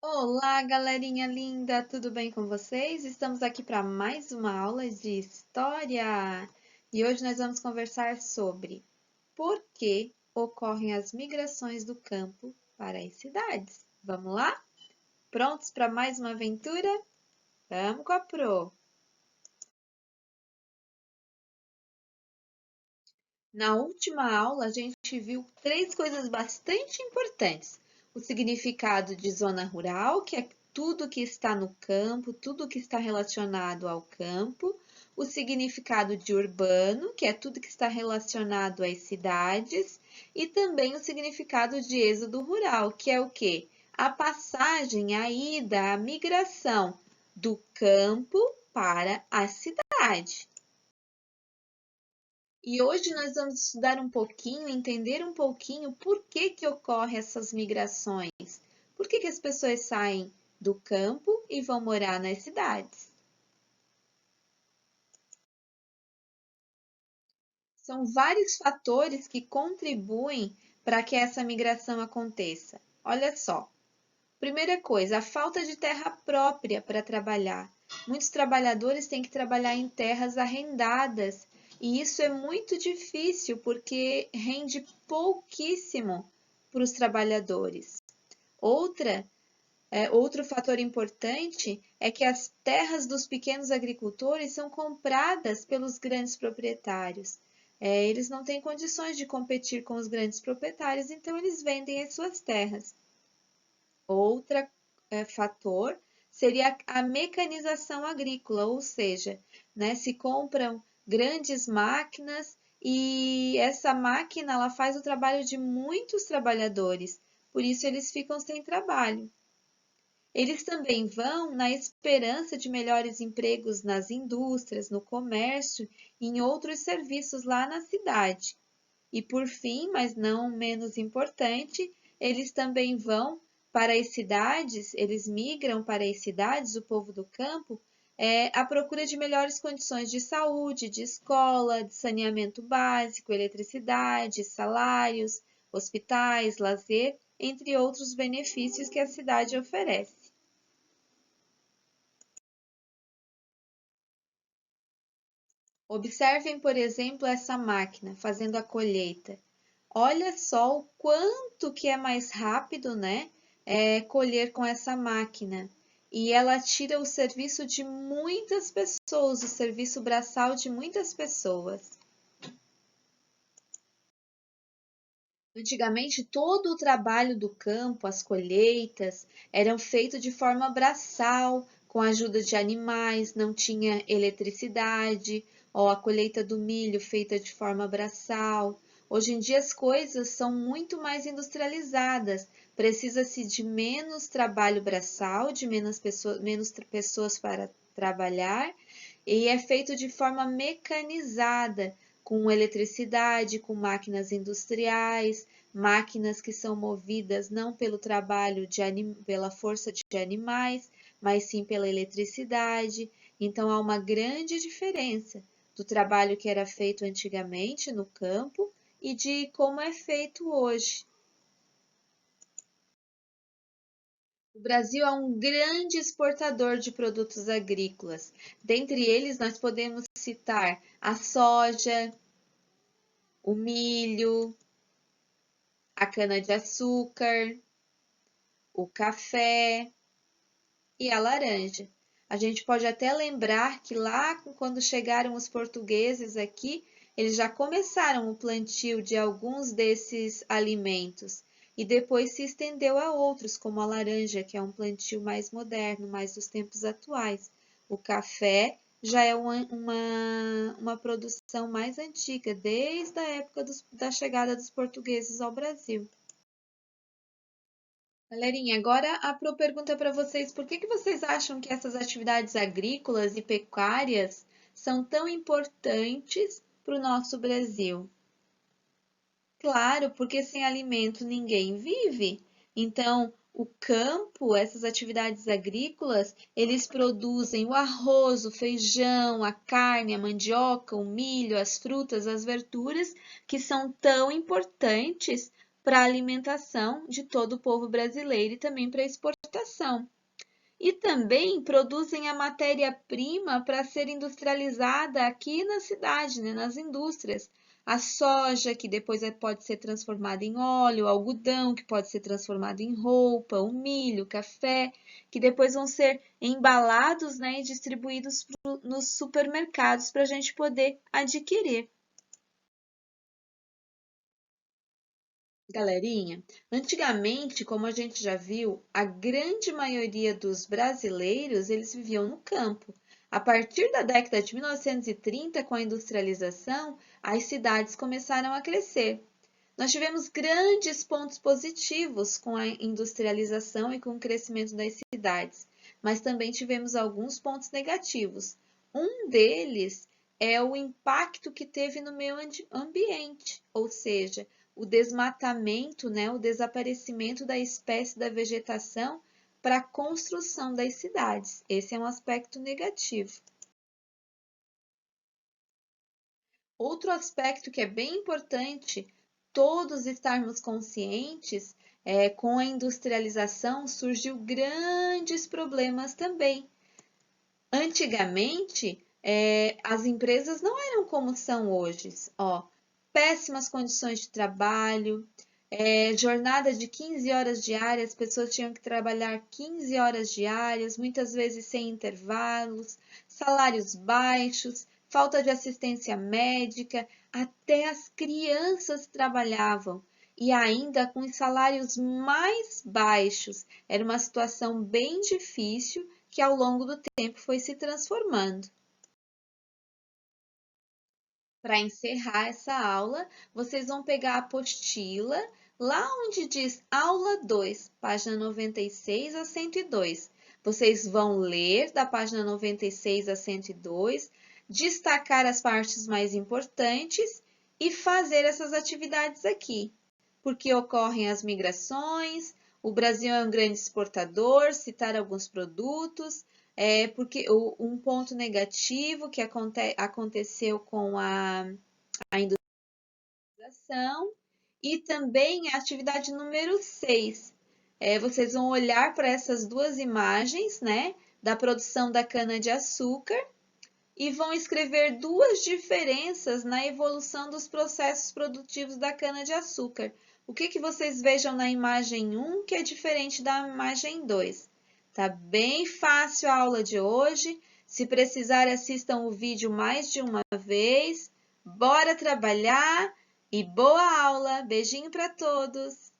Olá, galerinha linda, tudo bem com vocês? Estamos aqui para mais uma aula de história e hoje nós vamos conversar sobre por que ocorrem as migrações do campo para as cidades. Vamos lá? Prontos para mais uma aventura? Vamos com a Pro! Na última aula, a gente viu três coisas bastante importantes: o significado de zona rural, que é tudo que está no campo, tudo que está relacionado ao campo, o significado de urbano, que é tudo que está relacionado às cidades, e também o significado de êxodo rural, que é o quê? A passagem, a ida, a migração do campo para a cidade. E hoje nós vamos estudar um pouquinho, entender um pouquinho por que ocorrem essas migrações. Por que as pessoas saem do campo e vão morar nas cidades? São vários fatores que contribuem para que essa migração aconteça. Olha só. Primeira coisa, a falta de terra própria para trabalhar. Muitos trabalhadores têm que trabalhar em terras arrendadas e isso é muito difícil porque rende pouquíssimo para os trabalhadores. Outro fator importante é que as terras dos pequenos agricultores são compradas pelos grandes proprietários. Eles não têm condições de competir com os grandes proprietários, então eles vendem as suas terras. Outro fator seria a mecanização agrícola, ou seja, né, se compram grandes máquinas e essa máquina ela faz o trabalho de muitos trabalhadores, por isso eles ficam sem trabalho. Eles também vão na esperança de melhores empregos nas indústrias, no comércio e em outros serviços lá na cidade. E por fim, mas não menos importante, eles também vão para as cidades, eles migram para as cidades, o povo do campo, à procura de melhores condições de saúde, de escola, de saneamento básico, eletricidade, salários, hospitais, lazer, entre outros benefícios que a cidade oferece. Observem, por exemplo, essa máquina fazendo a colheita. Olha só o quanto que é mais rápido, né? Colher com essa máquina. E ela tira o serviço de muitas pessoas, o serviço braçal de muitas pessoas. Antigamente, todo o trabalho do campo, as colheitas, eram feitos de forma braçal, com a ajuda de animais, não tinha eletricidade, ou a colheita do milho feita de forma braçal. Hoje em dia as coisas são muito mais industrializadas, precisa-se de menos trabalho braçal, de menos pessoas para trabalhar, e é feito de forma mecanizada, com eletricidade, com máquinas industriais, máquinas que são movidas não pelo trabalho pela força de animais, mas sim pela eletricidade. Então há uma grande diferença do trabalho que era feito antigamente no campo e de como é feito hoje. O Brasil é um grande exportador de produtos agrícolas. Dentre eles, nós podemos citar a soja, o milho, a cana-de-açúcar, o café e a laranja. A gente pode até lembrar que lá, quando chegaram os portugueses aqui, eles já começaram o plantio de alguns desses alimentos e depois se estendeu a outros, como a laranja, que é um plantio mais moderno, mais dos tempos atuais. O café já é uma produção mais antiga, desde a época da chegada dos portugueses ao Brasil. Galerinha, agora a Pro pergunta para vocês, por que vocês acham que essas atividades agrícolas e pecuárias são tão importantes para o nosso Brasil? Claro, porque sem alimento ninguém vive. Então, o campo, essas atividades agrícolas, eles produzem o arroz, o feijão, a carne, a mandioca, o milho, as frutas, as verduras, que são tão importantes para a alimentação de todo o povo brasileiro e também para exportação. E também produzem a matéria-prima para ser industrializada aqui na cidade, né, nas indústrias. A soja, que depois pode ser transformada em óleo, o algodão, que pode ser transformado em roupa, o milho, o café, que depois vão ser embalados, né, e distribuídos nos supermercados para a gente poder adquirir. Galerinha, antigamente, como a gente já viu, a grande maioria dos brasileiros, eles viviam no campo. A partir da década de 1930, com a industrialização, as cidades começaram a crescer. Nós tivemos grandes pontos positivos com a industrialização e com o crescimento das cidades, mas também tivemos alguns pontos negativos. Um deles é o impacto que teve no meio ambiente, ou seja, o desmatamento, né, o desaparecimento da espécie da vegetação para a construção das cidades. Esse é um aspecto negativo. Outro aspecto que é bem importante todos estarmos conscientes com a industrialização surgiu grandes problemas também. Antigamente, as empresas não eram como são hoje, péssimas condições de trabalho, jornada de 15 horas diárias, as pessoas tinham que trabalhar 15 horas diárias, muitas vezes sem intervalos, salários baixos, falta de assistência médica, até as crianças trabalhavam e ainda com os salários mais baixos. Era uma situação bem difícil que ao longo do tempo foi se transformando. Para encerrar essa aula, vocês vão pegar a apostila, lá onde diz aula 2, página 96 a 102. Vocês vão ler da página 96 a 102, destacar as partes mais importantes e fazer essas atividades aqui. Porque ocorrem as migrações, o Brasil é um grande exportador, citar alguns produtos, porque um ponto negativo que aconteceu com a industrialização e também a atividade número 6. Vocês vão olhar para essas duas imagens, né, da produção da cana-de-açúcar e vão escrever duas diferenças na evolução dos processos produtivos da cana-de-açúcar. O que vocês vejam na imagem 1 que é diferente da imagem 2? Tá bem fácil a aula de hoje. Se precisar, assistam o vídeo mais de uma vez. Bora trabalhar e boa aula! Beijinho para todos!